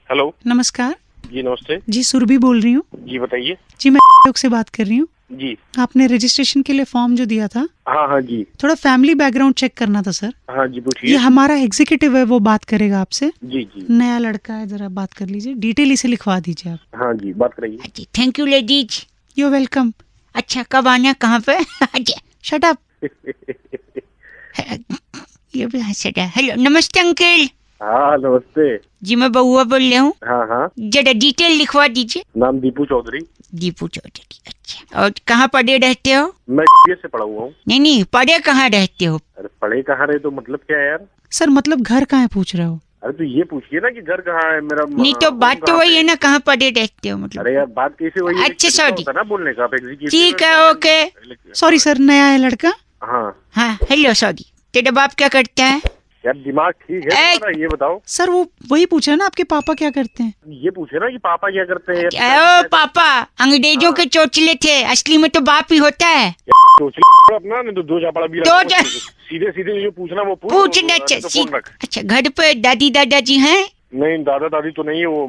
Hello, नमस्कार जी नमस्ते। जी, सुरभि बोल रही हूँ। जी बताइए। जी मैं से बात कर रही हूँ। जी आपने रजिस्ट्रेशन के लिए फॉर्म जो दिया था, हाँ हाँ जी थोड़ा फैमिली बैकग्राउंड चेक करना था सर। हाँ जी ये पूछिए। हमारा एग्जीक्यूटिव है, वो बात करेगा आपसे। जी जी नया लड़का है, जरा बात कर लीजिए, डिटेल इसे लिखवा दीजिए आप। हाँ जी बात कराइए। जी thank you ladies. You welcome. अच्छा कब आना, कहाँ पे? Shut up. ये भी हंस रहा है। हेलो नमस्ते अंकल। हाँ नमस्ते। जी मैं बउआ बोल रहा हूँ, हाँ हाँ, जरा डिटेल लिखवा दीजिए। नाम दीपू चौधरी। दीपू चौधरी, अच्छा। और कहाँ पढ़े रहते हो? मैं से पढ़ा हुआ हूँ। नहीं पढ़े कहाँ रहते हो? अरे पढ़े कहाँ रहे तो मतलब क्या है यार? सर मतलब घर कहाँ है पूछ रहे हो? अरे तो ये पूछिए ना कि घर कहाँ है मेरा। नहीं तो बात तो वही है ना, कहाँ पढ़े रहते हो मतलब। अरे यार बात कैसे वही है? अच्छा, एक तरीका sorry। होता है ना बोलने का। आप एग्जीक्यूटिव ठीक है, ओके। सॉरी सर, नया है लड़का। हाँ हाँ हेलो सॉरी। तेरा बाप क्या करता है? यार दिमाग ठीक है तुम्हारा, ये बताओ। सर वो वही पूछ रहे हैं ना, आपके पापा क्या करते हैं। ये पूछे ना कि पापा क्या करते हैं। ओ पापा अंग्रेजों के चोचले थे, असली में तो बाप ही होता है। सोच लो अपना, नहीं तो दो चापड़ा भी दो रखो। सीधे सीधे जो पूछना वो पूछना तो फोन रख। अच्छा घर पे दादी दादाजी हैं? नहीं दादा दादी तो नहीं है वो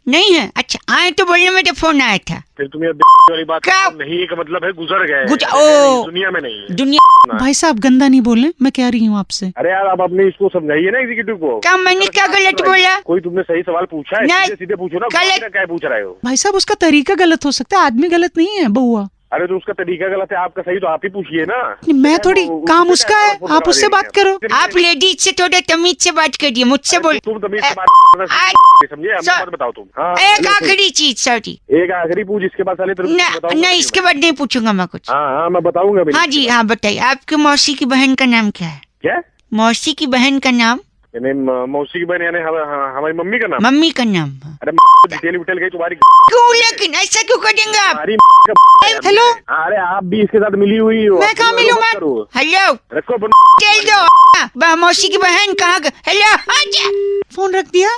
नहीं है? अच्छा आए तो बोलने में तो फोन आया था। फिर तुम्हें वाली बात क्या? नहीं का मतलब है गुजर गए। ओ दुनिया में नहीं है। दुनिया। भाई साहब गंदा नहीं बोले, मैं कह रही हूँ आपसे। अरे यार आप अपने इसको समझाइए ना एग्जीक्यूटिव को। क्या मैंने क्या गलत बोला? कोई तुमने सही सवाल पूछा है? नहीं। सीधे सीधे पूछो ना, गलत। क्या पूछ रहे हो? भाई साहब उसका तरीका गलत हो सकता है, आदमी गलत नहीं है बउआ। अरे तो उसका तरीका गलत है, आपका सही, तो आप ही पूछिए ना। मैं थोड़ी, काम उसका है, आप उससे बात करो। आप लेडीज से थोड़ा तमीज से बात करिए, मुझसे बोल। तुम तमीज से बात समझे? सर, मत बताओ तुम। हाँ एक आखिरी चीज सॉरी। एक आखिरी पूछ, इसके बाद साले तेरे को बताऊंगा। नहीं इसके बाद नहीं पूछूंगा मैं कुछ। हाँ हाँ मैं बताऊंगा। हाँ जी हाँ बताइए, आपकी मौसी की बहन का नाम क्या है? क्या? मौसी की बहन का नाम? यानी मौसी की बहन यानी हमारी मम्मी का नाम? मम्मी का नाम। अरे डिटेल विटेल गई तुम्हारी। क्यों लेकिन ऐसा क्यों करेंगे आप? हेलो, अरे आप भी इसके साथ मिली हुई हो। मैं कहाँ मिली हूँ? मैं हेलो रखो चल दो। मौसी की बहन कहाँ? हेलो फोन रख दिया।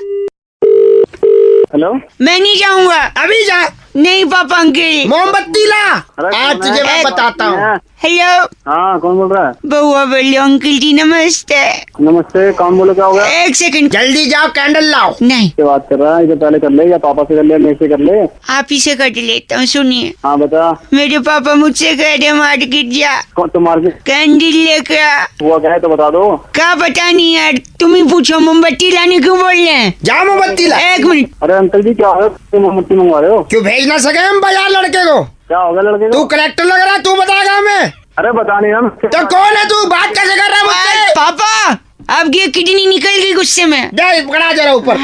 हेलो, मैं नहीं जाऊंगा। अभी जा, नहीं पापा अंकल। मोमबत्ती ला, आज तुझे मैं बताता हूँ। हेलो हाँ कौन बोल रहा है? बउआ बोलो अंकल जी नमस्ते। नमस्ते, कौन बोले, क्या हो गया? एक सेकंड। जल्दी जाओ, कैंडल लाओ। नहीं क्या बात कर रहा है? इसे पहले कर ले या पापा से कर ले, मेरे से कर ले। आप ही से कर लेता हूँ, सुनिए। हाँ बता। मेरे पापा मुझसे कह रहे मार्केट जा, कौन तुम मार्केट कैंडल लेकर आ। हुआ क्या है तो बता दो। क्या पता नहीं यार, तुम ही पूछो। मोमबत्ती लाने क्यों बोल रहे हैं? जा मोमबत्ती ला। एक मिनट। अरे अंकल जी क्या हो, तुम मोमबत्ती मंगवा रहे हो? क्यों भेज ना सके हम बाजार लड़के को? क्या हो गया लड़के तू को? कलेक्टर लग रहा है, तू बताएगा हमें? अरे बता नहीं हम। तो कौन है तू? बात कैसे कर रहा है मुझसे? पापा अब ये किडनी निकल गई गुस्से में। जा पकड़ा जरा ऊपर।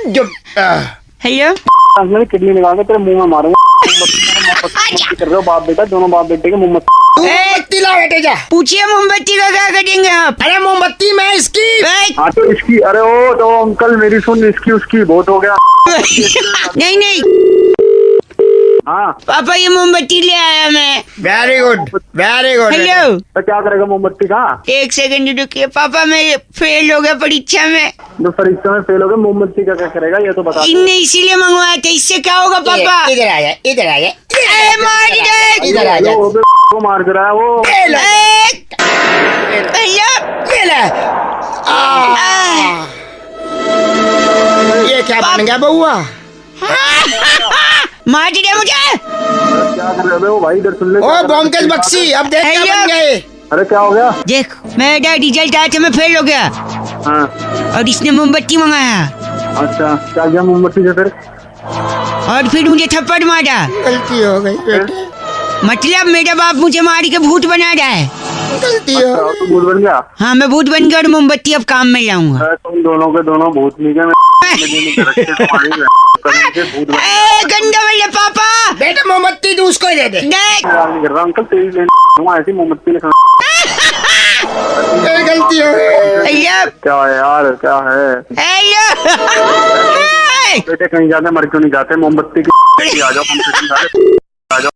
जो हेलो मेरी किडनी निकाल के तेरे मुंह में मारूंगा। मोमबत्ती कर रहे हो बाप बेटा, दोनों बाप बेटे के मोमबत्ती। तू मोमबत्ती ला बेटे, जा। पूछिए मोमबत्ती का क्या करेंगे आप? अरे मोमबत्ती में इसकी। हाँ तो इसकी। अरे ओ तो अंकल मेरी सुन, इसकी उसकी बहुत हो गया। नहीं नहीं हाँ पापा ये मोमबत्ती ले आया मैं। Very good very good. Hello तो क्या करेगा मोमबत्ती का? एक सेकंड रुकिए पापा, मैं फेल हो गया परीक्षा में। जो परीक्षा में फेल हो गए, मोमबत्ती का क्या करेगा ये तो बता दो। इनने इसीलिए मंगवाया था, इससे क्या होगा पापा? इधर आ जा, इधर आ जा, मार दे। इधर आ जा। वो मार दे रहा है वो। ये ले, हेलो ये ले। ये क्या बन गया बउआ? मार दिया मुझे। क्या कर रहे हो भाई? इधर सुन ले। ओ बोमकेश बक्सी, अब देख क्या बन गए। अरे क्या हो गया? देख मेरा रिजल्ट आया था, मैं फेल हो गया हाँ और इसने मोमबत्ती मंगाया अच्छा, क्या किया मोमबत्ती से फिर? और फिर मुझे थप्पड़ मारा। गलती हो गई बेटे, मतलब मेरा बाप मुझे मार के भूत बना रहा है। गलती हो अच्छा, तू भूत बन गया? हाँ मैं भूत बन गया और मोमबत्ती अब काम में लाऊंगा। अरे तुम दोनों के दोनों भूत नहीं गए। भूत गंदा वाले पापा। बेटे मोमबत्ती तू उसको ही दे दे। देख नहीं कर रहा अंकल, तेरी लेना ऐसी मोमबत्ती लिखा। गलती हो गई। हेलो क्या है यार, क्या है? हेलो बेटे कहीं जाते मर क्यों नहीं जाते? मोमबत्ती की आ जाओ, आ जाओ।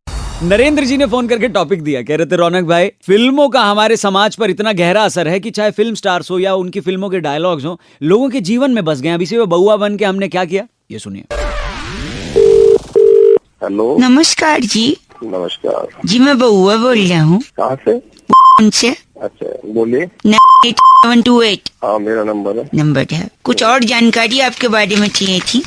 नरेंद्र जी ने फोन करके टॉपिक दिया, कह रहे थे रौनक भाई, फिल्मों का हमारे समाज पर इतना गहरा असर है कि चाहे फिल्म स्टार्स हो या उनकी फिल्मों के डायलॉग्स हो, लोगों के जीवन में बस गए। अब इसी में बउआ बन के हमने क्या किया, ये सुनिए। हेलो नमस्कार जी। नमस्कार जी मैं बउआ बोल रहा हूँ। कहाँ से? उनसे अच्छा बोलिए। 9728 हाँ मेरा नंबर है। नंबर है। कुछ और जानकारी आपके बारे में चाहिए थी।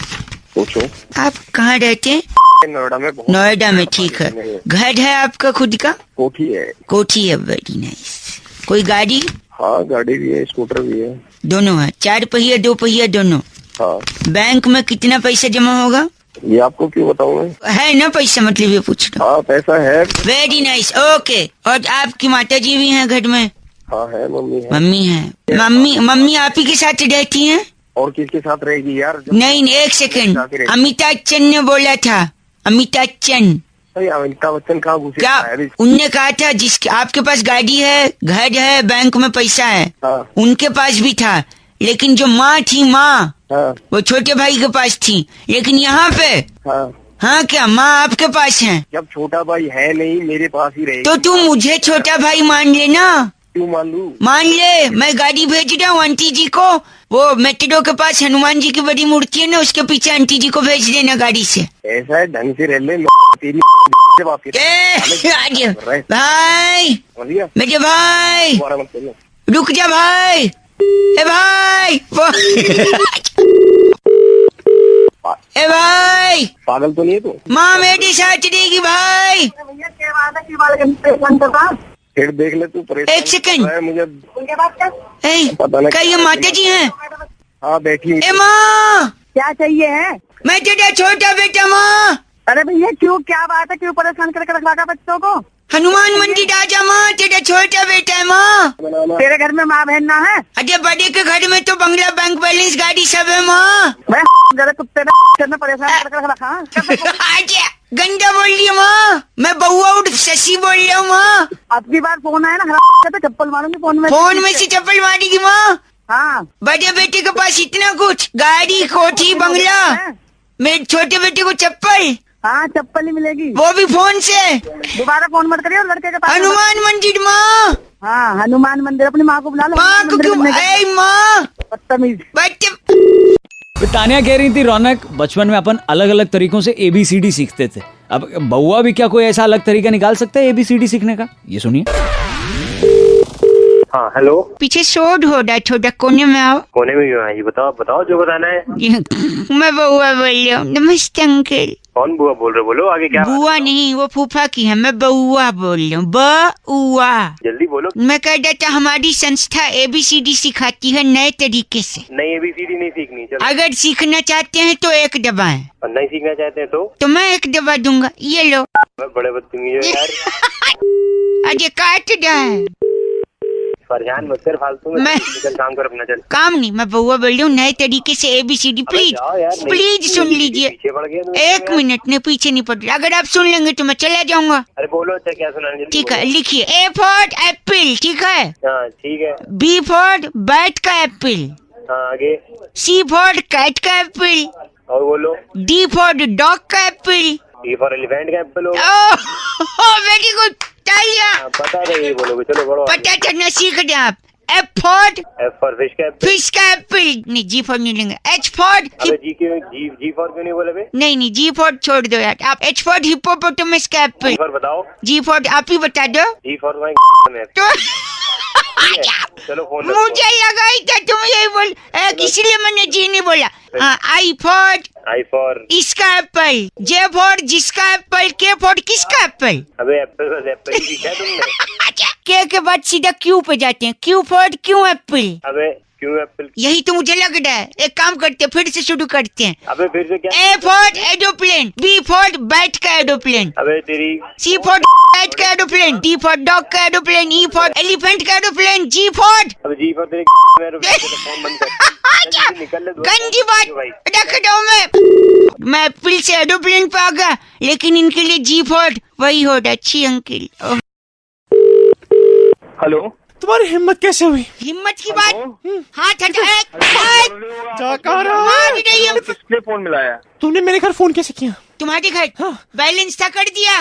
पूछो। आप कहाँ रहते हैं? नोएडा में। नोएडा में। ठीक है। घर है आपका खुद का? कोठी है। कोठी है। Very nice. कोई गाड़ी? हाँ गाड़ी भी है, स्कूटर भी है। दोनों है? 4 पहिया 2 पहिया दोनों? हाँ। बैंक में कितना पैसा जमा होगा? ये आपको क्यों बताऊँ मैं? है ना पैसा, मतलब ये पूछ रहा हूँ। हाँ पैसा है। Very nice. ओके। और आपकी माता जी भी हैं घर में? हाँ है, मम्मी है। मम्मी है। मम्मी आप ही के साथ रहती हैं? और किसके साथ रहेगी यार? नहीं, एक सेकंड। अमिताभ बच्चन ने बोला था। अमिताभ बच्चन। अमिताभ बच्चन कहाँ घुसे? क्या उनने कहा था जिसके आपके पास गाड़ी है, घर है, बैंक में पैसा है, हाँ। उनके पास भी था, लेकिन जो माँ थी, माँ हाँ। वो छोटे भाई के पास थी, लेकिन यहाँ पे हाँ। हाँ क्या माँ आपके पास है? जब छोटा भाई है नहीं, मेरे पास ही रहेगी। तो तू मुझे छोटा भाई मान लेना। क्यों मान लूं? मान ले। मैं गाड़ी भेज रहा हूँ आंटी जी को। वो मेट्रो के पास हनुमान जी की बड़ी मूर्ति है ना, उसके पीछे आंटी जी को भेज देना गाड़ी से। ऐसा है, ढंग से रह ले। तेरी भाई, मेरे भाई, रुक जा भाई। ए भाई ए भाई, पागल तो नहीं है तू? माँ मेरी साथ रहेगी भाई। फिर देख ले तू। एक सेकंड। मुझे पता नहीं। क्या ये माता जी हैं? हाँ बैठी। ए माँ, क्या चाहिए है? मैं तेरा छोटा बेटा। माँ अरे भैया क्यों, क्या बात है, क्यों परेशान करके रखा था बच्चों को? हनुमान मंदिर आजा माँ, तेरा छोटा बेटा है माँ। तेरे घर में माँ बहन ना है? अरे बड़े के घर में तो बंगला, बैंक बैलेंस, गाड़ी सब है माँ। मैं जरा कुत्ते ने परेशान करके रखा। आजा, गंदा बोल रही है माँ। मैं बउआ उठ शशि बोल रहा हूँ माँ। अब की बार फोन आया ना, तो चप्पल मारूंगी फोन में। फोन में से चप्पल मारेगी माँ? हाँ। बड़े बेटे के पास इतना कुछ, गाड़ी, कोठी, बंगला, मेरे छोटे बेटे को चप्पल। हाँ चप्पल ही मिलेगी, वो भी फोन से। दोबारा फोन मत करियो लड़के के पास। हनुमान मंदिर माँ। हाँ हनुमान मंदिर, अपनी माँ को बुला लो। माँ को क्यों? ऐ माँ, बदतमीज। तो तानिया कह रही थी रौनक, बचपन में अपन अलग अलग तरीकों से ABCD सीखते थे। अब बउआ भी क्या कोई ऐसा अलग तरीका निकाल सकता है ABCD सीखने का? ये सुनिए। हाँ हेलो। पीछे शोर हो रहा है, थोड़ा कोने में आओ। कोने में क्यों है? ये बताओ जो बताना है। मैं बुआ बोल रही हूँ। नमस्ते अंकल। कौन बुआ बोल रहे? बोलो आगे। क्या बुआ नहीं, वो फूफा की है। मैं बउआ बोल रही हूँ। बउआ। जल्दी बोलो। मैं कह रहा था हमारी संस्था ABCD सिखाती है नए तरीके से। नहीं ABCD नहीं सीखनी। चलो। अगर सीखना चाहते हैं तो एक दबाएं। और नहीं सीखना चाहते हैं तो मैं एक दबा दूंगा। ये लो। बड़े बदतमीज हो यार। अजय काट रहा है। परेशान मत कर फालतू में। मैं काम कर अपना। चल। काम नहीं, मैं बउआ बोल रही हूँ नए तरीके से ABCD। प्लीज सुन लीजिए। एक मिनट ने पीछे नहीं पड़ रहा। अगर आप सुन लेंगे तो मैं चला जाऊंगा। अरे बोलो। अच्छा क्या सुनाने? ठीक है, लिखिए। A for Apple. ठीक है। हाँ ठीक है। B फॉर बैट का एप्पल। हाँ आगे। C फॉर कैट का एप्पल। और बोलो। D फॉर डॉग का एप्पल। E फॉर एलिफेंट का एप्पल। वेरी गुड, तालियां। पता नहीं बोलोगे। चलो बढ़ो। पता चलना सीख रहे आप। F फॉर फिश का एप्पल। फिश का एप्पल। नहीं, G फॉर नहीं लेंगे। H फॉर जी फॉर क्यों नहीं बोले बे? नहीं, G फॉर छोड़ दो यार आप। H फॉर हिप्पोपोटामस का एप्पल। जी फॉर बताओ। G फॉर आप ही बता दो। जी फॉर तो चलो फोन मुझे लगा ही था तुम यही बोल, इसलिए मैंने जी नहीं बोला। हाँ, आई फॉर इसका एप्पल। J फॉर जिसका एप्पल। K फॉर किसका एप्पल? अबे एप्पल ही सीखा तुमने। K के बाद सीधा Q पे जाते हैं। Q फॉर क्यों एप्पल। अबे क्यों एप्पल? यही तो मुझे लग रहा है। एक काम करते हैं, फिर से शुरू करते हैं। अबे फिर से क्या? A for aeroplane. B for bat का एरोप्लेन। अबे तेरी। C फॉर बैट का एरोप्लेन। D फॉर डॉग का एरोप्लेन। E फॉर एलिफेंट का एरोप्लेन। G फॉर अबे जी फॉर तेरी। फोन बंद कर। निकल ले। गंदी बात रख दो। मैं एप्पल से एरोप्लेन पे आ गया, लेकिन इनके लिए G फॉर वही हो रहा। अच्छी अंकिल। हेलो। तुम्हारी हिम्मत कैसे हुई? हिम्मत की बात। हाथ हटा। किसने फोन मिलाया? तुमने मेरे घर फोन कैसे किया? तुम्हारे घर? हाँ। बैलेंस था कर दिया।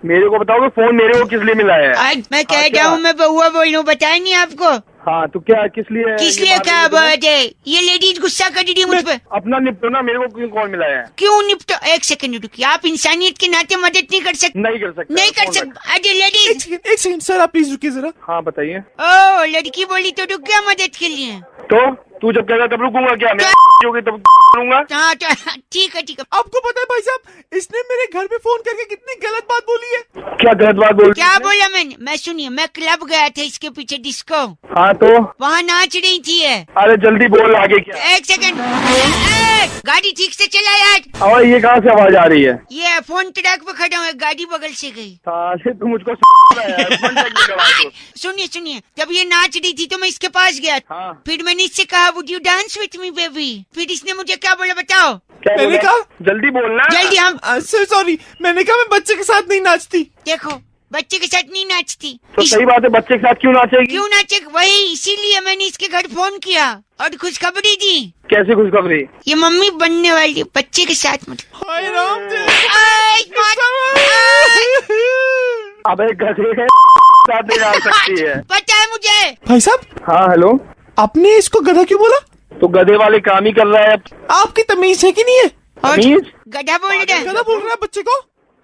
मेरे को बताओ फोन मेरे को किस लिए मिलाया है? मैं कह रहा हूँ, मैं बउआ बोल रहा हूँ, बताया नहीं आपको? हाँ तो क्या किस लिए किस लिए क्या बात है? ये लेडीज गुस्सा कर रही है मुझ पे। अपना निपटो ना, मेरे को क्यों कॉल मिला है? क्यों निपटो? एक सेकंड रुकिए, आप इंसानियत के नाते मदद नहीं कर सकते? नहीं कर सकते। नहीं कर सकते। अरे लेडीज, एक सेकंड सर, आप प्लीज रुकिए जरा। हाँ बताइए। ओ लड़की बोली तो रुक गया मदद के लिए। तो तू जब कहेगा तब रुकूंगा क्या? मैं होगी तब करूंगा। हाँ तो ठीक है ठीक है। आपको पता है भाई साहब, इसने मेरे घर पे फोन करके कितनी गलत बात बोली है। क्या गलत बात बोल? क्या बोला मैंने? मैं सुनिए, मैं क्लब गया था इसके पीछे डिस्को, हाँ तो वहाँ नाच रही थी है। अरे जल्दी बोल आगे क्या? एक सेकंड, गाड़ी ठीक से चला यार। और ये कहाँ से आवाज आ रही है? ये फोन ट्रैक पे खड़ा हूँ, गाड़ी बगल से गई। साले तू मुझको सुनिए सुनिए, जब ये नाच रही थी तो मैं इसके पास गया। हाँ। फिर मैंने इससे कहा would you dance with me baby? फिर इसने मुझे क्या बोला बताओ? क्या मैंने बोला? कहा जल्दी बोलना। जल्दी हम। सर सॉरी, मैंने कहा मैं बच्चे के साथ नहीं नाचती। देखो बच्चे के साथ नहीं नाचती। तो सही बात है, बच्चे के साथ क्यों नाचेगी? क्यों नाचे? वही इसीलिए मैंने इसके घर फोन किया और खुशखबरी दी। कैसी खुशखबरी? ये मम्मी बनने वाली बच्चे के साथ मतलब। हाय राम अबे गधे के साथ नहीं डाल सकती है। पता है मुझे। भाई साहब, हाँ हेलो। आपने इसको गधा क्यों बोला? तो गधे वाले काम ही कर रहा है। आपकी तमीज है कि नहीं है? और तमीज? गधा बोल रहा है। गधा बोल रहा है बच्चे को।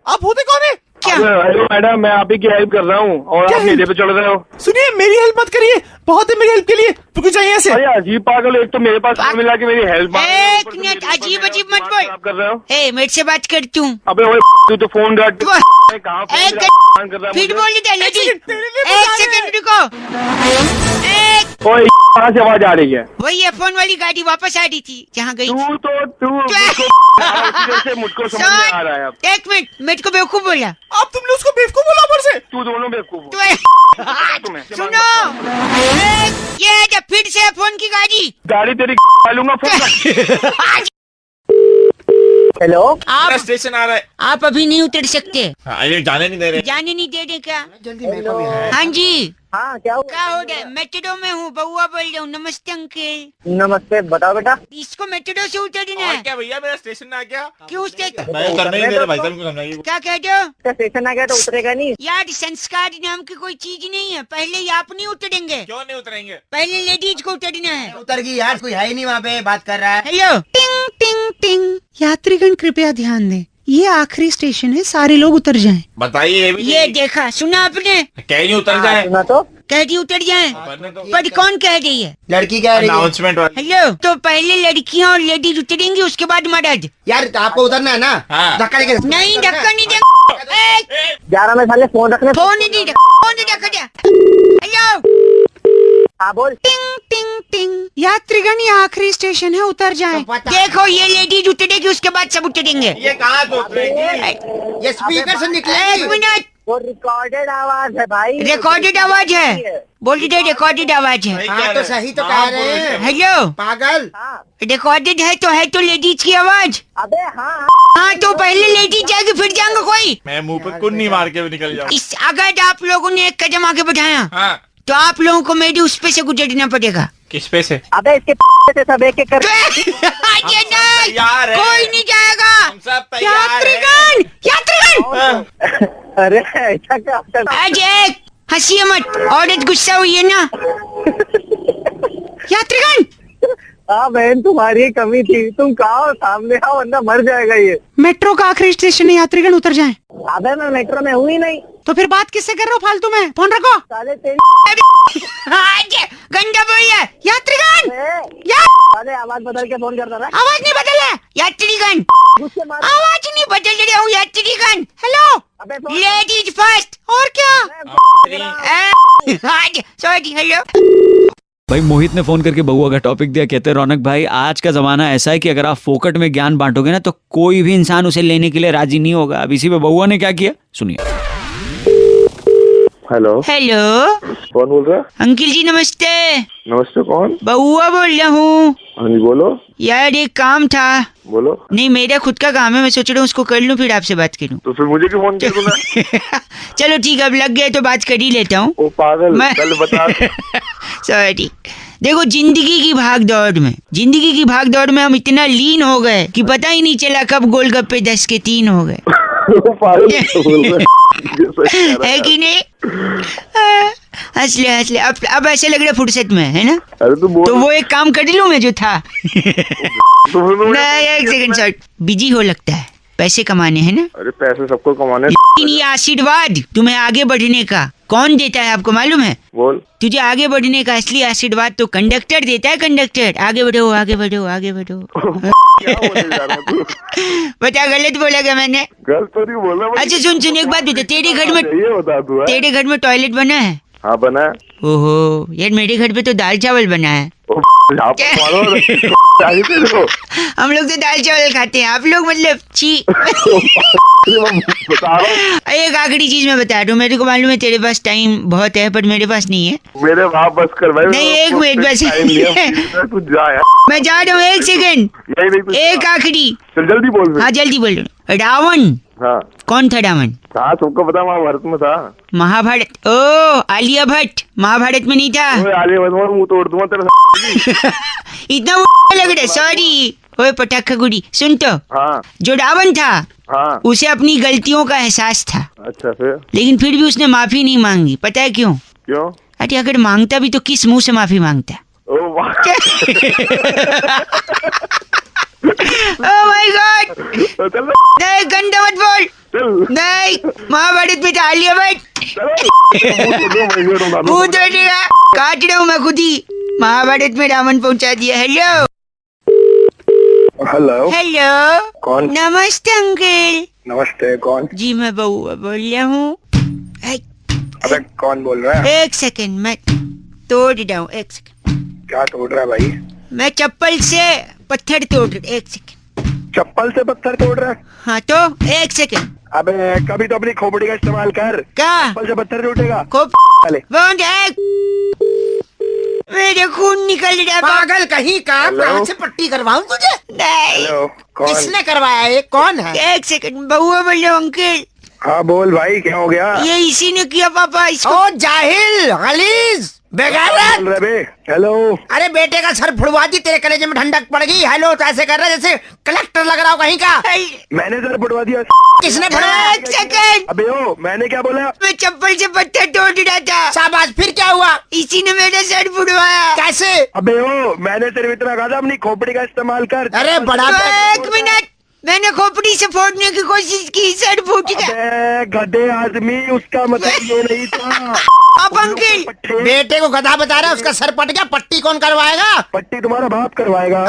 आप होते कौन है? क्या? हेलो मैडम, मैं आप ही की हेल्प कर रहा हूँ और क्या आप मेरे पे चढ़ रहे हो। सुनिए, मेरी हेल्प मत करिए, बहुत है मेरी हेल्प के लिए। तो कुछ चाहिए ऐसे? अरे अजीब पागल, एक तो मेरे पास फोन मिला के मेरी हेल्प एक मिनट, अजीब अजीब मत बोल। कर रहे हो। ए मेरे से बात कर तू। अबे ओए तू तो फोन रख। कहाँ फोन एक मिला कर रहा है फिर मुझे? बोल दे लेडी। एक सेकंड रुको। एक ओए कहाँ से आवाज आ रही है? वही है, फोन वाली गाड़ी वापस आ रही थी जहाँ गई थी। जैसे मुझको समझ में आ रहा है अब। एक मिनट, मेरे को बेवकूफ बोला। अब तुमने उसको बेवकूफ बोला ऊपर से। तू दोनों बेवकूफ हो। तुम्हें सुनो, ये जब फिर से फोन की गाड़ी। गाड़ी तेरी लूंगा फोन। हेलो, आप स्टेशन आ रहा है। आप अभी नहीं उतर सकते। ये जाने नहीं दे रहे। जाने नहीं दे रहे क्या? जल्दी मेरे को भी है। हाँ जी, हाँ क्या हुआ? क्या हो रहा है? मेट्रो में हूँ, बउआ बोल रहा हूँ। नमस्ते अंकल। नमस्ते, बताओ बेटा। इसको मेट्रो से उतरना है। क्या भैया, मेरा स्टेशन आ गया। क्यों स्टेशन? मैं उतरने नहीं दे रहा भाई साहब को समझाइए। क्या कह रहे हो? क्या स्टेशन आ गया तो उतरेगा नहीं? यार संस्कार नाम की कोई चीज नहीं है। पहले ही आप नहीं उतरेंगे, क्यों नहीं उतरेंगे? पहले लेडीज को उतरना है। उतर गई यार, कोई है ही नहीं वहाँ पे, बात कर रहा है। हेलो। टिंग टिंग टिंग। यात्रीगण कृपया ध्यान दें, ये आखिरी स्टेशन है, सारे लोग उतर जाएं। बताइए ये भी ये देखा सुना आपने? कह नहीं उतर जाए। सुना तो? कह दी उतर जाए, तो पर कौन कह रही है? लड़की कह रही है। अनाउंसमेंट वाली। हेलो, तो पहले लड़कियां और लेडीज उतरेंगी, उसके बाद मर्द। यार आपको उतरना है ना? हाँ। धक्का लेके नहीं धक्का नहीं दे। 11 में साले फोन रखने। फोन नहीं दे, फोन नहीं रखा जा। हेलो। हाँ बोल। टिंग टिंग टिंग। यात्रीगण ये आखिरी स्टेशन है, उतर जाएं। देखो ये लेडीज उतरेगी, उसके बाद सब उतरेंगे। ये कहाँ से उतरेगी? ये स्पीकर से एक निकलेगी। मिनट, वो रिकॉर्डेड आवाज है भाई। रिकॉर्डेड आवाज है। बोल दे, रिकॉर्डेड आवाज है। हाँ तो सही तो कह रहे हैं। हेलो, पागल। हाँ। रिकॉर्डेड है तो लेडीज की आवाज। अबे हाँ। हाँ तो पहले लेडीज जाएगी, फिर जाएंगे कोई। मैं मुंह पे कुन्नी मार के भी निकल जाऊँ। इस अगर आप लोगों ने एक कदम आगे बढ़ाया हाँ। तो आप लोगों को मेरी उस पे से गुजरना पड़ेगा। किस पे से? अबे इसके से सब एक एक कर। ये नहीं, तैयार है। कोई नहीं जाएगा। हम सब तैयार हैं। यात्रीगण, यात्रीगण। अरे ऐसा क्या होता है? आज एक हंसी मत, औरत गुस्सा हुई है ना। यात्रीगण, हाँ बहन, तुम्हारी कमी थी। तुम कहाँ सामने आओ, वरना मर जाएगा ये। मेट्रो का आखिरी स्टेशन है, यात्रीगण उतर जाएं। अबे मैं मेट्रो में हूँ ही नहीं। तो फिर बात किससे कर रहे हो फालतू में? फोन रखो। साले तेरी आज गंदा बोल है। यात्रीगण, साले आवाज बदल के फोन करता था। आवाज नहीं बदल है। यात्रीगण, गुस्से मार। आवाज नहीं बदल रहा हूँ। यात्रीगण, हेलो, अबे फोन। Ladies first. और क्या? Sorry, hello. भाई मोहित ने फोन करके बउआ का टॉपिक दिया। कहते हैं रौनक भाई, आज का जमाना ऐसा है कि अगर आप फोकट में ज्ञान बांटोगे ना तो कोई भी इंसान उसे लेने के लिए राजी नहीं होगा। अब इसी पे बउआ ने क्या किया, सुनिए। हेलो, हेलो कौन बोल रहा है? अंकिल जी नमस्ते। नमस्ते, कौन? बउआ बोल रहा हूँ। हाँ जी बोलो। यार एक काम था। बोलो। नहीं मेरा खुद का काम है, मैं सोच रहा हूँ उसको कर लूँ फिर आपसे बात करूँ। तो फिर मुझे क्यों फोन किया तूने? चलो ठीक है, अब लग गए तो बात कर ही लेता हूँ। ओ पागल, मैं- कल बता। सॉरी। देखो जिंदगी की भाग दौड़ में हम इतना लीन हो गए कि पता ही नहीं चला कब गोलगप्पे 10 के 3 हो गए। ओ पागल बोल रहा है। है कि नहीं? हंस ले अब ऐसे लग रहा है फुर्सत में है ना। अरे तू बोल तो वो एक काम कर लूं मैं जो था। तू नहीं एक सेकंड सर, बिजी हो लगता है, पैसे कमाने हैं ना। अरे पैसे सबको कमाने। ये आशीर्वाद तुम्हें आगे बढ़ने का कौन देता है आपको मालूम है? बोल। तुझे आगे बढ़ने का असली आशीर्वाद तो कंडक्टर देता है। कंडक्टर आगे बढ़ो आगे बढ़ो आगे बढ़ो। क्या बोले जा रहा है तू? बता गलत बोला क्या मैंने? गलत तो नहीं बोला। अच्छा सुन एक बात बता, तेरे घर में ये बता तू। तेरे घर में टॉयलेट बना है? हाँ बना है। ओहो यार मेरे घर पे तो दाल चावल बना है। हम लोग तो दाल चावल खाते हैं, आप लोग मतलब छी। बता रहा हूँ। एक आखिरी चीज मैं बता दूं, मेरे को मालूम है तेरे पास टाइम बहुत है पर मेरे पास नहीं है। मेरे बाप बस कर भाई। नहीं, एक मिनट बस। तू जा यार। मैं जा रहा हूँ, एक सेकंड। नहीं एक आखिरी। चल जल्दी बोल फिर। हाँ जल्दी बोल। रावण हाँ कौन था? रावण हाँ सबको पता, महाभारत में था। महाभारत। ओ आलिया भट्ट महाभारत में नहीं था। ओए आलिया भट्ट मुंह तोड़ दूंगा तेरा। इतना लग रहा है, सॉरी। ओए पटाखा गुड़ी सुन तो, हाँ जो रावण था हाँ। उसे अपनी गलतियों का एहसास था, अच्छा फिर? लेकिन फिर भी उसने माफी नहीं मांगी। पता है क्यों? क्यों? अरे अगर मांगता भी तो किस मुंह से माफी मांगता? ओ वाह। Oh my God. चल नहीं गंदा मत बोल। चल नहीं महाभारत में था आलिया भट्ट। चलो। मुंह तोड़ेगा, काट रहा हूँ मैं खुद ही। महाभारत में रावण पहुंचा दिया। हेलो हेलो हेलो कौन? नमस्ते अंकल। नमस्ते कौन? जी मैं बउआ बोल रहा हूँ। अबे कौन बोल रहा है? एक सेकंड मैं तोड़ रहा हूँ, एक सेकंड। क्या तोड़ रहा है भाई? मैं चप्पल से पत्थर तोड़ रहा, एक सेकंड। चप्पल से पत्थर तोड़ रहा है? हाँ तो एक सेकंड। अबे कभी तो अपनी खोपड़ी का इस्तेमाल कर। क्या? चप्पल से पत्थर टूटेगा? खूब चले। बंद है। मेरे खून निकल रहा है। पागल कहीं का, हेलो? कहाँ से पट्टी करवाऊं तुझे? नहीं हेलो कौन? किसने करवाया? ये कौन है? एक सेकंड, बउआ बोल रहा हूँ अंकल। हाँ बोल भाई क्या हो गया? ये इसी ने किया पापा इसको। ओ जाहिल गलीज बेगारत। बोल रहे बे? हेलो अरे बेटे का सर फुड़वा दी, तेरे कलेजे में ठंडक पड़ गई। हेलो तो ऐसे कर रहा है जैसे कलेक्टर लग रहा हो कहीं का। मैंने सर बुड़वा दिया। किसने फुड़वाया? एक सेकंड, अबे ओ मैंने क्या बोला? मैं चप्पल से पत्थर तोड़ रहा था। शाबाश, फिर क्या हुआ? इसी ने मेरा सर फुड़वाया। कैसे? अबे ओ मैंने सिर्फ इतना कहा था अपनी खोपड़ी का इस्तेमाल कर। अरे बड़ा एक मिनट, मैंने खोपड़ी से फोड़ने की कोशिश की, सर फूट गया। अबे गधे आदमी, उसका मतलब ये नहीं था। अब अंकल बेटे को गधा बता रहा है, उसका सर पट गया। पट्टी कौन करवाएगा? पट्टी तुम्हारा बाप करवाएगा।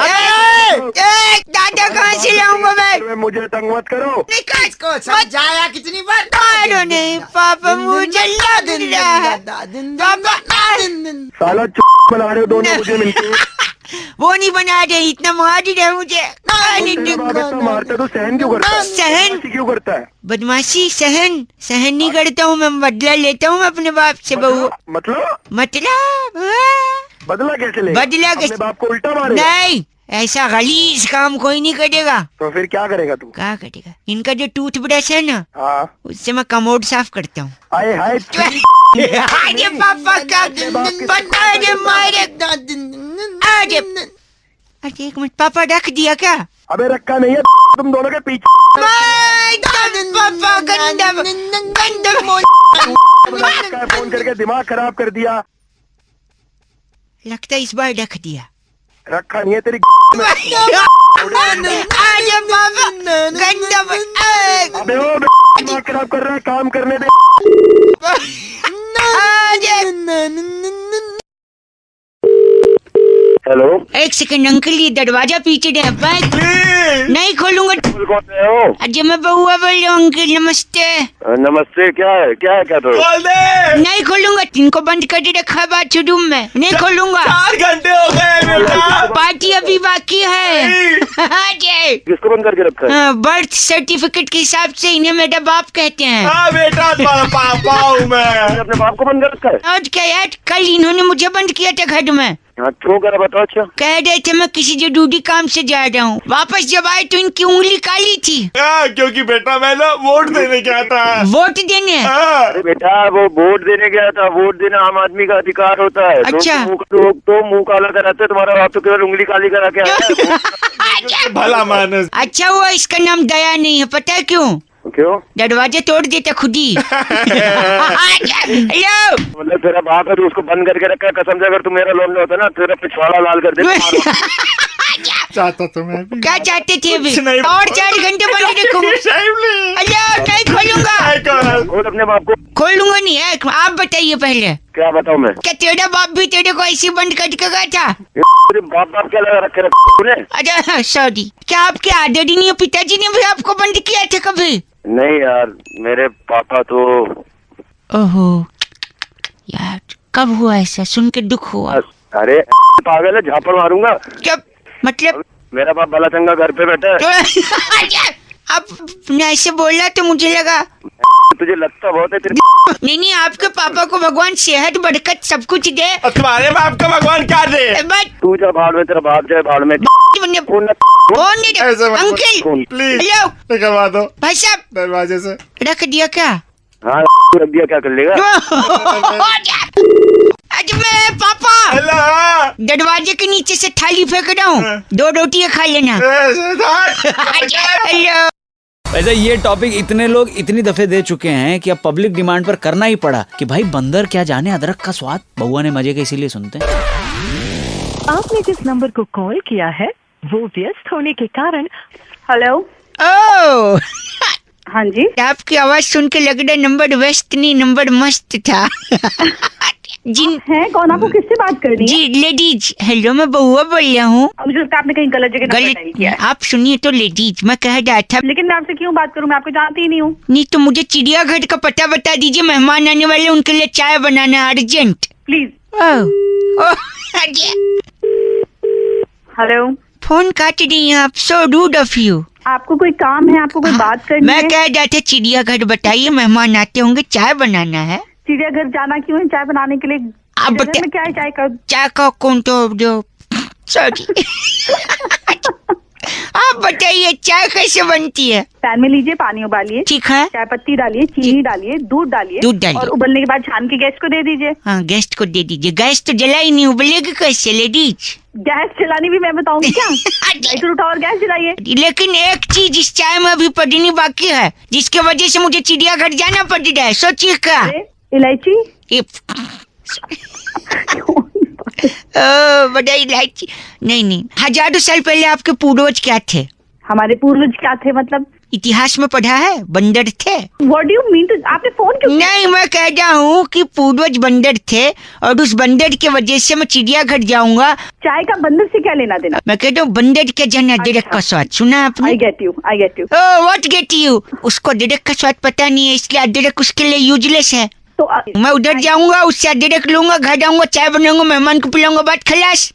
दादा कहाँ से लाऊंगा मैं? मुझे तंग मत करो। इसको समझाया कितनी बार? मारो नहीं पापा, मुझे लग रहा है पापा। साला बना रहे हो दोनों मुझे मिलके। वो नहीं बना रहे, इतना मार ही रहे मुझे। तेरा बाप इतना मारता है तो सहन क्यों करता है? सहन? क्यों करता है? बदमाशी सहन नहीं करता हूँ मैं, बदला लेता हूँ मैं अपने बाप से बहू। मतलब बदला कैसे ले? बदला अपने कैसे? बाप को उल्टा मारे? नहीं, ऐसा गलीज काम कोई नहीं करेगा। तो फिर क्या करेगा तू? क्या करेगा? इनका जो टूथ ब्रश है ना, हाँ उससे मैं कमोड साफ करता हूँ। आए हाय अरे पापा का बता दे मारे। अरे एक मिनट, पापा रख दिया क्या? अबे रखा नहीं है, तुम दोनों के पीछे। पापा गंदा फोन करके दिमाग खराब कर दिया। लगता है इस बार रख दिया। रखा नहीं है तेरी। अरे पापा गंदा। अबे ओ दिमाग खराब कर रहा है, काम करने दे। हेलो एक सेकंड अंकल, ये दरवाजा पीछे है, नहीं खोलूंगा। कौन हो? अजय मैं बउआ बोल रहा हूँ अंकल, नमस्ते। नमस्ते। क्या है क्या तो? खोल दे। नहीं खोलूंगा, इनको बंद करके रखा है बाथरूम में, नहीं खोलूंगा। 4 घंटे हो गए बेटा। पार्टी अभी बाकी है। अजय किसको बंद करके रखा है? बर्थ सर्टिफिकेट के हिसाब से इन्हें मेरा बाप कहते हैं। हाँ बेटा, तुम्हारा पापा हूँ मैं। अपने बाप को बंद कर रखा है? और क्या यार, कल इन्होंने मुझे बंद किया था घर में। हाँ क्यों करा बताओ। अच्छा कह रहे थे मैं किसी जरूरी काम से जा रहा हूँ, वापस जब आए तो इनकी उंगली काली थी। क्योंकि बेटा मैं ना वोट देने गया था। वोट देने? अरे बेटा वो वोट देने गया था। वोट देना आम आदमी का अधिकार होता है। अच्छा। लोग तो मुंह काला कराते हैं, तुम्हारा बाप तो केवल उंगली काली करा के आया है। भला मानस। अच्छा हुआ इसका नाम दया नहीं है, पता है क्यों? क्यों? दरवाजा तोड़ देता खुद ही। हेलो। मतलब तेरा बाप है तो उसको बंद करके रखा है। कसम से अगर तू मेरा लोन में होता ना तेरा पिछवाड़ा लाल कर दे। चाहता तो मैं भी। क्या चाहते थे अभी? कुछ नहीं। और 4 घंटे बंद रखूंगा। हेलो, नहीं खोलूंगा। खोल अपने बाप को। खोलूंगा नहीं है, आप बताइए पहले। क्या बताऊं मैं? क्या तेरा बाप भी तेरे को ऐसी बंद कर के गया था? तेरे बाप क्या लगा रखे तूने? अच्छा सॉरी, क्या आपके आदरणीय नहीं पिताजी ने भी आपको बंद किया था कभी? नहीं यार, मेरे पापा तो ओहो यार, कब हुआ ऐसा? सुन के दुख हुआ। अरे पागल है, झापड़ मारूंगा। क्या मतलब? मेरा बाप भला चंगा घर पे बैठा है। आप ऐसे बोला तो मुझे लगा तुझे लगता बहुत है तेरे। नहीं, आपके पापा को भगवान सेहत बरकत सब कुछ दे। और तुम्हारे बाप का भगवान क्या दे? बट तू जा भाड़ में, तेरा बाप जाए भाड़ में। ऐसे मत- अंकल प्लीज हेलो निकलवा दो भाई साहब, दरवाजे से। रख दिया क्या? हाँ रख दिया, क्या कर लेगा? आज मैं पापा हेलो। दरवाजे के नीचे से थाली फेंक रहा हूँ, 2 रोटियां खा लेना। हेलो। वैसे ये टॉपिक इतने लोग इतनी दफे दे चुके हैं कि अब पब्लिक डिमांड पर करना ही पड़ा कि भाई बंदर क्या जाने अदरक का स्वाद। बउआ ने मजे के इसीलिए सुनते हैं। आपने जिस नंबर को कॉल किया है वो व्यस्त होने के कारण। हेलो। ओह हाँ जी। आपकी आवाज सुन के लग रहा नंबर वेस्ट नहीं, नंबर मस्त था। जिन है कौन? आपको किससे बात करनी है? जी लेडीज। हेलो, मैं बउआ बोल रहा हूँ। मुझे लगता है आपने कहीं गलत जगह नंबर डायल किया है। आप सुनिए तो लेडीज, मैं कह रहा था। लेकिन मैं आपसे क्यों बात करूं? मैं आपको जानती ही नहीं हूँ। नहीं तो मुझे चिड़ियाघर का पता बता दीजिए, मेहमान आने वाले, उनके लिए चाय बनाना है अर्जेंट। प्लीज। हेलो। फोन काट रही हैं आप, सो रूड ऑफ यू। आपको कोई काम है? आपको कोई बात करनी मैं है? कह रहा था चिड़ियाघर बताइए, मेहमान आते होंगे, चाय बनाना है। चिड़ियाघर जाना क्यों है? चाय बनाने के लिए? आप चिड़ियाघर में क्या है? चाय का कौन तो जो सॉरी आप बताइए चाय कैसे बनती है? पैन में लीजिए, पानी उबालिए, ठीक है। चाय पत्ती डालिए, चीनी डालिए, दूध डालिए, और उबलने के बाद छान के गेस्ट को दे दीजिए। हाँ, गेस्ट को दे दीजिए। गैस तो जला ही नहीं, उबलेगी कैसे लेडीज? गैस जलानी भी मैं बताऊंगी क्या? इधर उठाओ और गैस जलाइए। लेकिन एक चीज इस चाय में अभी पड़नी बाकी है, जिसके वजह से मुझे चिड़ियाघर जाना पड़ रहा है। सोचिए क्या? इलायची। बड़ा इलायची नहीं। हजारों साल पहले आपके पूर्वज क्या थे? हमारे पूर्वज क्या थे मतलब? इतिहास में पढ़ा है, बंदर थे। What do you mean? तो आपने फोन क्यों? नहीं, मैं कह रहा हूँ कि पूर्वज बंदर थे और उस बंदर की वजह से मैं चिड़ियाघर जाऊंगा। चाय का बंदर से क्या लेना देना? मैं कहता हूँ बंदर के जन अदरक का स्वाद सुना आपने? I get you. What get you? उसको अदरक का स्वाद पता नहीं है, इसलिए अदरक उसके लिए यूजलेस है। तो मैं उधर जाऊंगा, उससे अदरक लूंगा, घर आऊंगा, चाय बनाऊंगा, मेहमान को पिलाऊंगा, बात खलास।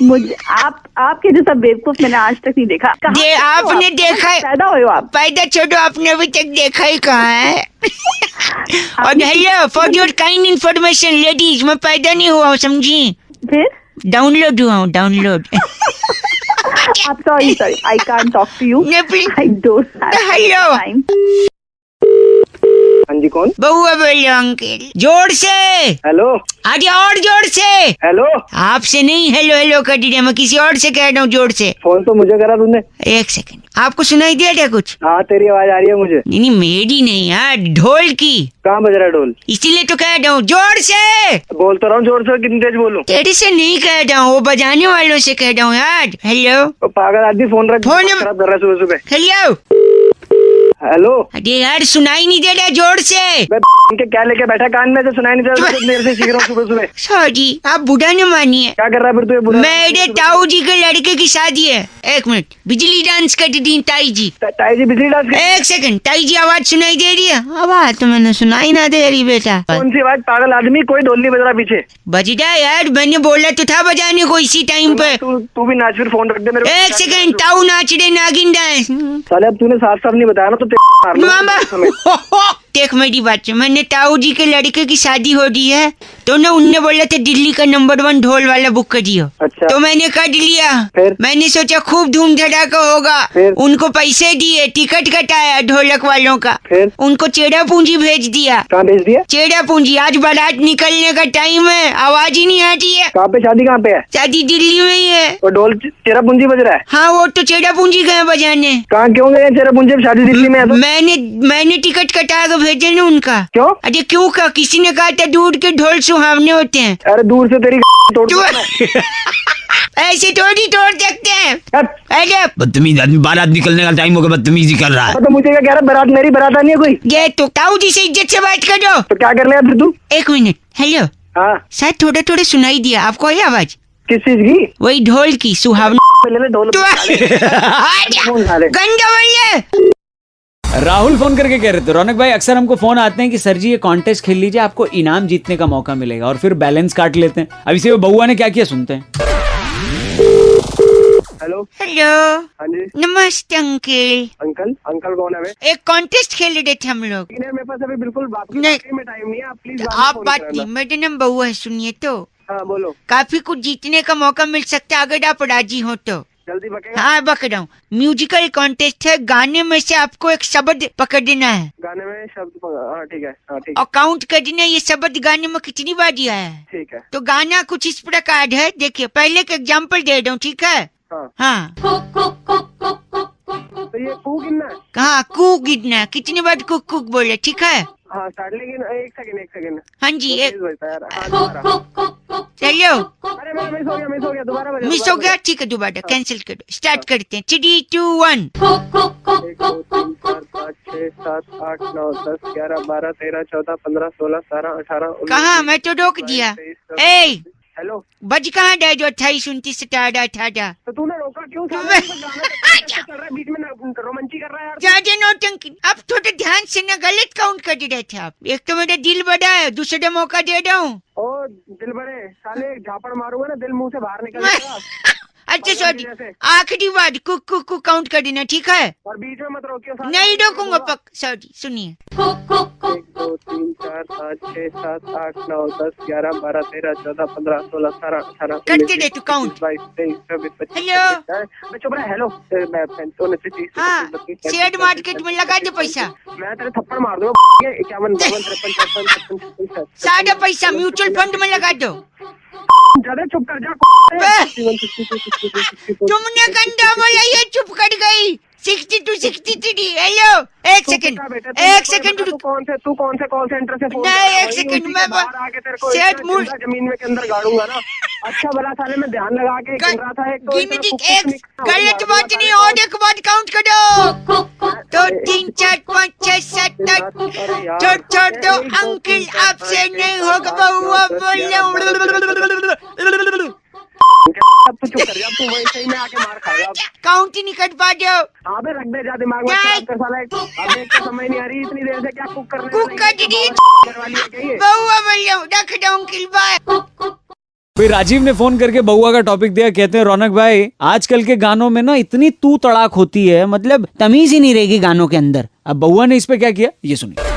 मुझे आपके जैसा बेवकूफ मैंने आज तक नहीं देखा। आपने देखा है? पैदा हुए हो आप? पैदा छोड़ो, आपने अभी तक देखा ही कहाँ है? और hello, for your kind information ladies, मैं पैदा नहीं हुआ हूँ, समझी? फिर डाउनलोड हुआ हूँ, download. I'm sorry, I can't talk to you. I don't have hello time. हाँ जी, कौन? बउआ बोल रहा हूँ अंकल, जोर से। हेलो। आगे और जोर से। हेलो। आपसे नहीं हेलो हेलो कर दिया, मैं किसी और से कह रहा हूँ जोर से। फोन तो मुझे करा तूने। एक सेकंड, आपको सुनाई दिया था कुछ? हाँ, तेरी आवाज आ रही है मुझे। नहीं मेरी नहीं यार, ढोल की। कहाँ बज रहा है ढोल? इसीलिए तो कह रहा हूँ जोर से। बोल तो रहा हूँ जोर से, कितनी तेज बोलूं? तेरे से नहीं कह रहा हूँ, वो बजाने वालों से कह रहा हूँ यार। हेलो। पागल आदमी फोन रख, फोन खराब कर रहा है सुबह सुबह। हेलो। हेलो। अरे यार सुनाई नहीं दे रहा, जोर से। इनके क्या लेके बैठा कान में, तो सुनाई नहीं दे रहा? मेरे से सीख रहा हूँ सुबह सुबह। सॉरी, आप बुढ़ा न मानिए। क्या कर रहा है फिर तू? मेरे ताऊ जी के लड़के की शादी है। एक मिनट, बिजली डांस कर दी ताई जी। ताई जी बिजली डांस? एक सेकंड, ताई जी आवाज सुनाई दे रही है? आवाज तो मैंने सुनाई ना दे रही बेटा। कौन सी आवाज? पागल आदमी, कोई ढोल नहीं बज रहा पीछे। बज रहा यार, मैंने बोला तो था बजाने को इसी टाइम पे। तू भी नाच, फिर फोन रख दे मेरे। एक सेकंड, ताऊ नाच रहे नागिन डांस। साले अब तूने साफ साफ नहीं बताया ना तो मामा देख मेरी बात सुन, मैंने ताऊ जी के लड़के की शादी हो रही है तो ना उनने बोला था दिल्ली का नंबर 1 ढोल वाला बुक करियो। अच्छा। तो मैंने कर लिया। फिर? मैंने सोचा खूब धूम धड़ाका होगा। फिर? उनको पैसे दिए, टिकट कटाया ढोलक वालों का। फिर? उनको चेहरा पूंजी भेज दिया। कहाँ भेज दिया? चेहरा पूंजी। आज बारात निकलने का टाइम है, आवाज ही नहीं आती है। कहाँ पे शादी, कहाँ पे है? शादी दिल्ली में ही है। वो ढोल चेरा पूंजी बज रहा है। हाँ वो तो चेहरा पूंजी गए बजाने। कहाँ क्यों गए चेरा पूंजी पे? शादी दिल्ली में है तो? मैंने टिकट कटा के भेजे ना उनका। क्यों? अरे क्यों का, किसी ने कहा था दूर के ढोल सुहावने होते हैं। अरे दूर से तेरी तोड़ दूंगा मैं। ऐसे थोड़ी तोड़ सकते हैं। अरे बदतमीज आदमी, बारात निकलने का टाइम होगा, बदतमीजी कर रहा है। तो मुझे क्या कह रहा, बारात मेरी बारात आनी है कोई? ये तो ताऊ जी से इज्जत से बात करो। तो क्या कर ले फिर तू? 1 मिनट। हेलो, हाँ, शायद थोड़ा थोड़ा सुनाई दिया आपको, आई आवाज? किस चीज की? वही ढोल की सुहावनी। ले ले ढोल। गंदा बोलिए। राहुल फोन करके कह रहे थे, रौनक भाई अक्सर हमको फोन आते हैं कि सर जी ये कॉन्टेस्ट खेल लीजिए, आपको इनाम जीतने का मौका मिलेगा, और फिर बैलेंस काट लेते हैं। अब इसे बउआ ने क्या किया सुनते हैं। हेलो। हेलो, हाँ जी। नमस्ते अंकल। अंकल? अंकल कौन है? एक कॉन्टेस्ट खेल रहे थे हम लोग। मेरे पास अभी बिल्कुल नहीं। में टाइम नहीं है, आप प्लीज आप बात नहीं, मेरा नाम बउआ है, सुनिए तो। हाँ बोलो। काफी कुछ जीतने का मौका मिल सकता है अगर आप राजी हो तो। जल्दी बकेगा। हाँ बक रहा हूँ। म्यूजिकल कॉन्टेस्ट है, गाने में से आपको एक शब्द पकड़ना है गाने में शब्द। हाँ ठीक है, हाँ ठीक और काउंट करना है ये शब्द गाने में कितनी बार दिया है। ठीक है। तो गाना कुछ इस प्रकार है, देखिए पहले का एग्जाम्पल दे रहा हूँ, ठीक है? हाँ। हाँ तो ये कू गिनना है? कहाँ कू गिरना, कितनी बार कुक कुक बोले, ठीक है? हाँ स्टार्ट, लेकिन एक सेकंड। हाँ जी, एक बजता है यार। हाँ, दोबारा। चलो। अरे मैं मिस हो गया, दोबारा बजा। मिस हो गया, ठीक है दोबारा कैंसिल करो, स्टार्ट करते हैं। 3, 2, 1। 1 2 3 4 5 6 7 8 9 10 11 12 13 14 15 16 17 18 19। कहाँ, मैं तो रोक दिया। ए हेलो, बज कहाँ गए जो 28 29 17 18? तो तूने रोका क्यों? मैं- चल रहा है बीच में, रोमांची कर रहा है यार। ज्यादा नौटंकी। अब थोड़ा ध्यान से ना, गलत काउंट कर रहे थे आप। एक तो मेरा दिल बड़ा है, दूसरा मौका दे रहा हूँ। ओ दिल बड़े साले, झापड़ मारूंगा ना दिल मुंह से बाहर निकल जाएगा। अच्छा सॉरी, आखिरी बार कुक कुक कुक काउंट कर देना, ठीक है? और बीच में मत रोकियो साले। नहीं रोकूंगा पक, सॉरी सुनिए। 1 2 3 4 5 6 7 8 9 10 11 12 13 14 15 16 17 18 करते रहे तू count। 22 23 24 25 हेलो। मैं चुप रहा। हेलो, मैं 29 30 हाँ, शेयर मार्केट में लगा दे पैसा, मैं तेरे थप्पड़ मार दूंगा। 51 52 53 54 55 सारा पैसा म्यूचुअल फंड में लगा दो। ज्यादा चुप कर जा। तुमने गंदा बोला, ये चुप कर गई। 62 63। हेलो, एक सेकंड रुक। तू कौन से कॉल सेंटर से फोन नहीं, एक सेकंड, मैं सेट मूड जमीन में के अंदर गाड़ूंगा ना। अच्छा भला साले मैं ध्यान लगा के गिन रहा था। एक गलत बात नहीं, और एक बार काउंट करो। 2 3 4 5 6 7 8। छोड़ दो अंकल, आपसे नहीं होगा बउआ बोले। अब तू चुप कर जा, तू वही सही में आके मार खाएगा। काउंट ही नहीं कर पा दो। हाँ बे, रख दे जा दिमाग में खराब कर साला। अब देख के समझ नहीं आ रही इतनी देर से क्या कुक कर रहे कुक कर दी वाली है क्या ये? बउआ बोले, रख दो अंकल, बाय। फिर राजीव ने फोन करके बउआ का टॉपिक दिया, कहते हैं रौनक भाई आजकल के गानों में ना इतनी तू तड़ाक होती है, मतलब तमीज ही नहीं रहेगी गानों के अंदर। अब बउआ ने इस पे क्या किया ये सुनिए।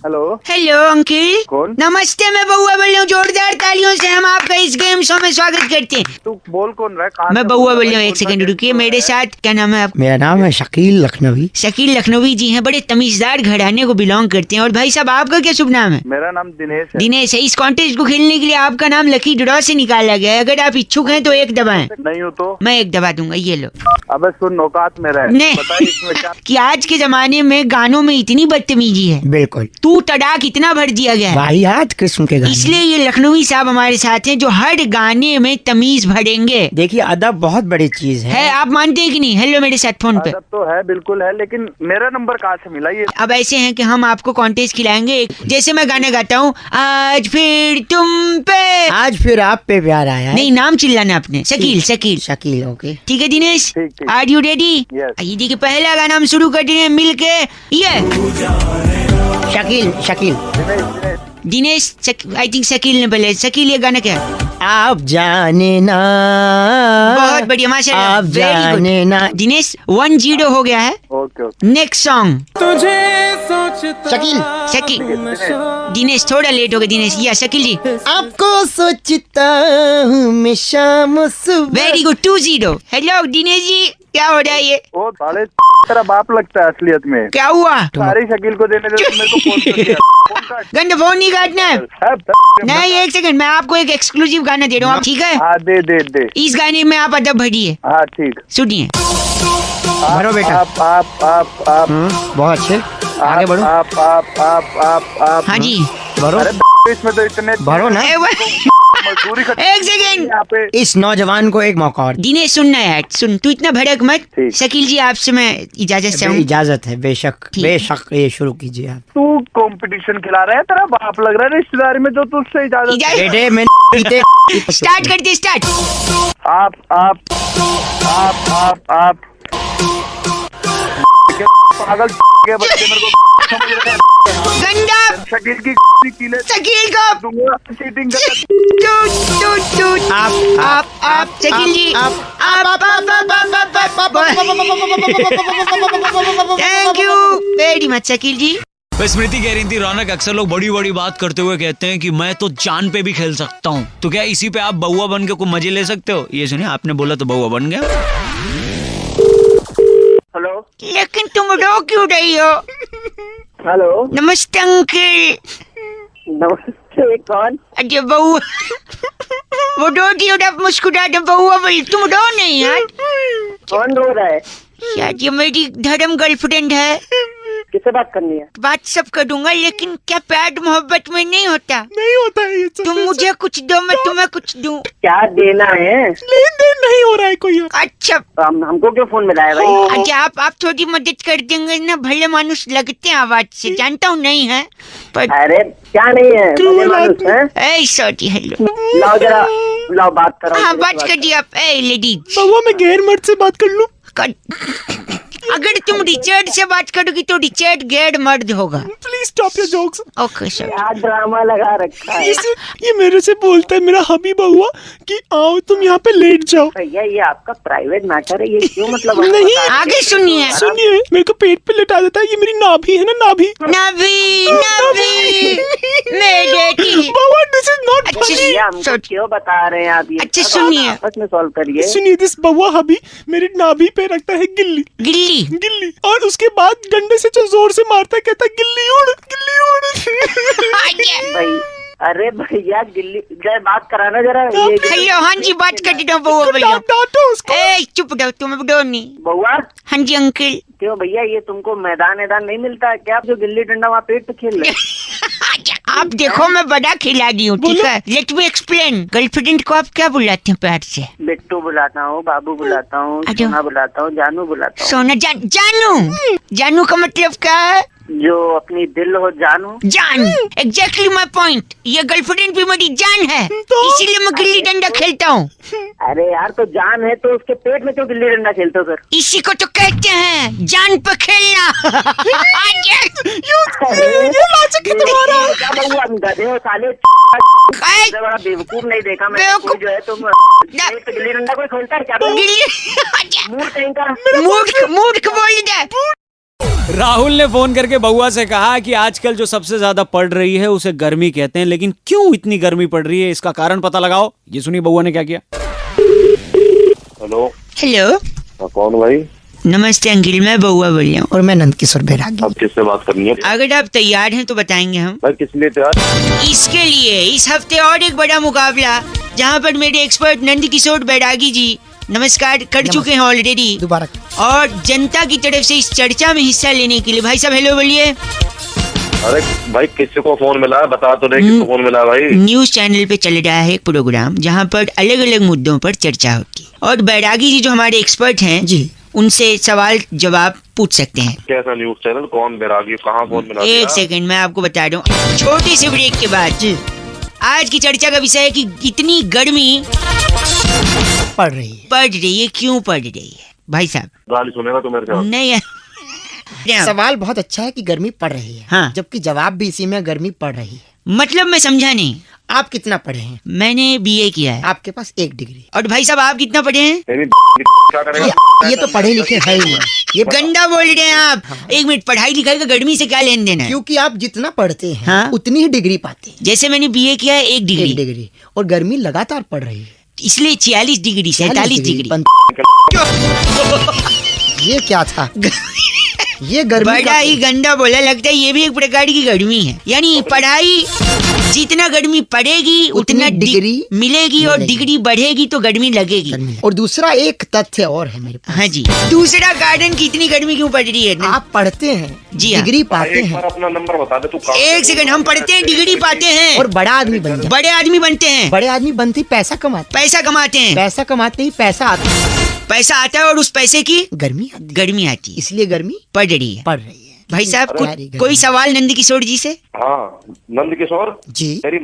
हेलो। Hello uncle. कौन? नमस्ते, मैं बउआ बोल रहा हूँ। जोरदार तालियों से हम आपका इस गेम शो में स्वागत करते हैं। तू बोल कौन रहा है? कहाँ मैं से बउआ बोल रहा रहा हूँ, है? एक सेकंड रुकिए। मेरे साथ क्या नाम है आप? मेरा नाम है शकील लखनवी। शकील लखनवी जी हैं, बड़े तमीजदार घराने को बिलोंग करते हैं। और भाई साहब आपका क्या शुभ नाम है? मेरा नाम दिनेश है। दिनेश है। इस कॉन्टेस्ट को खेलने के लिए आपका नाम लकी ड्रॉ से निकाला गया है। अगर आप इच्छुक हैं तो एक दबाएं। नहीं हो तो? मैं एक दबा दूंगा, ये लो। अबे सुन, औकात मेरा है। नहीं। बता इसमें क्या? कि आज के जमाने में गानों में इतनी बदतमीजी है, बिल्कुल तू तड़ाक इतना भर दिया गया है। वाहियात किस्म के गाने। इसलिए ये लखनवी साहब हमारे साथ हैं जो हर गाने में तमीज भरेंगे। देखिए अदब बहुत बड़ी चीज है। है, आप मानते हैं कि नहीं? हेलो मेरे साथ फोन पे। अदब तो है, बिल्कुल है, लेकिन मेरा नंबर कहाँ से मिला ये? अब ऐसे हैं कि हम आपको कॉन्टेस्ट खिलाएंगे। जैसे मैं गाना गाता हूँ, आज फिर तुम पे। आज फिर आप पे प्यार आया है। नहीं, नाम चिल्लाना अपने। शकील शकील। शकील, ओके। ठीक है दिनेश, ठीक, ठीक। Are you ready? Yes. ये देखिए पहला गाना हम शुरू कर रहे हैं मिलके। ये शकील शकील दिनेश, दिनेश आई थिंक शकील ने बोले। शकील ये गाना क्या है? आप जाने ना, बहुत बढ़िया माशाल्लाह, आप very good। जाने ना। दिनेश 1-0 हो गया है। Okay next song Shakeel, Shakeel. Dinesh थोड़ा लेट हो गया। दिनेश या शकील जी। आपको सोचता हूँ मैं शाम सुबह। Very good 2-0। Hello Dinesh ji, क्या हो रहा है ये? वो साले तेरा बाप लगता है असलियत में। क्या हुआ? सारी शकील को देने दे, मेरे को फोन कर दिया। फोन काट। गंदा फोन नहीं काटना है। अब नहीं, एक सेकंड, मैं आपको एक एक्सक्लूसिव गाना दे रहा हूँ, ठीक है? हाँ दे दे दे। इस गाने में आप अदब भरिए, हाँ ठीक। सुनिए। भरो बेटा। आप बहुत अच्छे, आगे बढ़ो। आप हाँ जी, भरो, अरे इसमें तो इतने भरो ना। मजदूरी कर एक सेकंड। यहाँ पे। इस नौजवान को एक मौका और। दिनेश सुनना है, सुन, तू इतना भड़क मत। ठीक। शकील जी आपसे मैं इजाजत चाहूँ। इजाजत है, बेशक ठीक। बेशक, ये शुरू कीजिए आप। तू कंपटीशन खिला रहा है, तेरा बाप लग रहा है रिश्तेदारी में जो तुझसे इजाजत। बेटे मैं पीते स्टार्ट करते, स्टार्ट। आप पागल के बच्चे मेरे को समझ रहे हैं। गंदा शकील की कीले शकील को दूंगा, चीटिंग कर। टूट आप Shakeel ji, thank you very much Shakeel ji. Smriti कह रही थी रौनक अक्सर लोग बड़ी बड़ी बात करते हुए कहते हैं कि मैं तो जान पे भी खेल सकता हूँ, तो क्या इसी पे आप बउआ बन के कोई मजे ले सकते हो? ये सुनिए, आपने बोला तो बउआ बन गया। हेलो लेकिन तुम रो क्यों रही हो? हेलो नमस्ते अंकल। नमस्ते, कौन? अरे बउआ, वो रोती हो आप मुस्कुराते, बउआ बोली, तुम रो नहीं यार। कौन रो रहा है? यार ये मेरी धर्म गर्लफ्रेंड है। किससे बात करनी है? बात सब करूंगा, लेकिन क्या प्यार मोहब्बत में नहीं होता? नहीं होता है ये सब। तुम मुझे कुछ दो, मैं तुम्हें कुछ दूं। क्या देना है? लेन देन नहीं हो रहा है कोई। अच्छा हमको क्यों फोन मिलाया भाई? अच्छा, आप थोड़ी मदद कर देंगे ना? भले मानुस लगते हैं आवाज से, जानता हूँ नहीं है पर। अरे क्या नहीं है, भले मानुस है। ए सॉरी, हेलो, लाओ जरा, लाओ बात करो। हाँ बात करिए आप। ए लेडीज, बउआ मैं गैर मर्द से बात कर लूं? अगर तुम रिचर्ड से बात करोगी तो रिचर्ड गैर मर्द होगा। Please stop your jokes. Okay sir. क्या ड्रामा लगा रखा है? ये मेरे से बोलता है मेरा हबी बउआ कि आओ तुम यहाँ पे लेट जाओ। भैया ये आपका प्राइवेट मैटर है, ये क्यों मतलब? नहीं, आगे सुनिए। सुनिए, मेरे को पेट पे लेटा देता है, ये मेरी नाभि है ना, नाभि। नबी मेरे की। बउआ दिस इज नॉट अच्छा, फनी। भैया हमको क्यों बता रहे हैं आप ये? अच्छा, सुनिए। आपस में सॉल्व करिए। सुनिए, दिस बउआ हबी मेरी नाभि पे रखता है गिल्ली गिल्ली। गिल्ली, और उसके बाद डंडे से जो जोर से मारता है, कहता है गिल्ली उड़, गिल्ली उड़। भाई अरे भैया गिल्ली जरा बात कराना जरा। ये हेलो, हाँ जी बात कर रहा हूँ बउआ बोलिए। डांटो उसको। ए चुप रहो, तुम डो नहीं। बउआ हाँ जी अंकल। क्यों भैया, ये तुमको मैदान नहीं मिलता है क्या? आप जो गिल्ली डंडा वहाँ पेट पे खेल रहे? आप देखो मैं बड़ा खिलाड़ी हूँ, ठीक है? Let me explain. गर्लफ्रेंड को आप क्या बुलाते हैं प्यार से? बिट्टू बुलाता हूँ, बाबू बुलाता हूँ, अच्छा। सोना बुलाता हूँ, जानू बुलाता हूँ। सोना जानू। जानू का मतलब क्या है? जो अपनी दिल हो जानू। जान, एग्जैक्टली माय पॉइंट। ये गर्लफ्रेंड भी मेरी जान है, इसीलिए मैं गिल्ली डंडा खेलता हूँ। अरे यार तो जान है तो उसके पेट में क्यों गिल्ली डंडा खेलते हो फिर? इसी को तो कहते हैं जान पे खेलना। ये लॉजिक है तुम्हारा। क्या बउआ गधे हो साले? बड़ा बेवकूफ नहीं देखा मैंने। बेवकूफ। कोई जो है तुम पेट पे गिल्ली डंडा कोई खेलता है क्या? गिल्ली मूड कहीं का। मूर्ख बोल दे। राहुल ने फोन करके बउआ से कहा कि आजकल जो सबसे ज्यादा पड़ रही है उसे गर्मी कहते हैं, लेकिन क्यों इतनी गर्मी पड़ रही है इसका कारण पता लगाओ। ये सुनिए बउआ ने क्या किया। हेलो, हेलो, कौन भाई? नमस्ते अंकिल, मैं बउआ बोल रहा हूँ। और मैं नंद किशोर बैरागी। आप किससे बात करनी है? अगर आप तैयार हैं तो बताएंगे हम। भाई किस लिए तैयार? इसके लिए इस हफ्ते और एक बड़ा मुकाबला, जहाँ पर मेरे एक्सपर्ट नंद किशोर बैरागी जी नमस्कार कर चुके हैं ऑलरेडी, दोबारा। और जनता की तरफ से इस चर्चा में हिस्सा लेने के लिए भाई साहब हेलो बोलिए। अरे भाई किसी को फोन मिला है? बता तो नहीं किसको फोन मिला है भाई? न्यूज चैनल पे चल रहा है एक प्रोग्राम जहाँ पर अलग अलग मुद्दों पर चर्चा होती है, और बैरागी जी जो हमारे एक्सपर्ट हैं जी, उनसे सवाल जवाब पूछ सकते हैं। कैसा न्यूज चैनल? कौन बैरागी? कहाँ फोन मिला? एक सेकंड मैं आपको बता दूं, छोटे से ब्रेक के बाद जी आज की चर्चा का विषय है कि इतनी गर्मी पड़ रही है, क्यों पड़ रही है भाई साहब? गाली सुनेगा तो मेरे से? नहीं सवाल बहुत अच्छा है कि गर्मी पड़ रही है, हाँ। जबकि जवाब भी इसी में गर्मी पड़ रही है। मतलब मैं समझा नहीं। आप कितना पढ़े हैं? मैंने बीए किया है। आपके पास 1 डिग्री। और भाई साहब आप कितना पढ़े हैं? तेरी क्या करेगा? ये तो पढ़े लिखे है ही नहीं। ये गंदा बोल रहे हैं आप। एक मिनट, पढ़ाई लिखाई का गर्मी से क्या लेन देन है? क्योंकि आप जितना पढ़ते हैं हाँ? उतनी ही डिग्री पाते हैं। जैसे मैंने बीए किया है 1 1 डिग्री, डिग्री। और गर्मी लगातार पड़ रही है। इसलिए 46 डिग्री 47 डिग्री। ये क्या था? ये गर्मी बड़ा ही गंदा बोला, लगता है ये भी एक प्रकार की गर्मी है। यानी पढ़ाई जितना गर्मी पड़ेगी उतना डिग्री मिलेगी और डिग्री बढ़ेगी तो गर्मी लगेगी। और दूसरा एक तथ्य और है मेरे पास। हाँ जी, दूसरा गार्डन की इतनी गर्मी क्यों पड़ रही है? आप पढ़ते हैं, जी हाँ। डिग्री पाते एक हैं बार अपना नंबर बता दे तू। एक सेकंड, हम पढ़ते हैं, डिग्री पाते हैं और बड़ा आदमी बन जाते बड़े आदमी बनते हैं। हैं। बड़े आदमी बनते ही पैसा कमाते पैसा कमाते हैं, हैं। पैसा कमाते ही पैसा आता है। पैसा आता है और उस पैसे की गर्मी आती है। गर्मी आती है, इसलिए गर्मी पड़ रही है। पड़ रही है। भाई साहब अरे यार, ये कोई सवाल नंद किशोर जी से? हाँ, नंद किशोर जी तेरी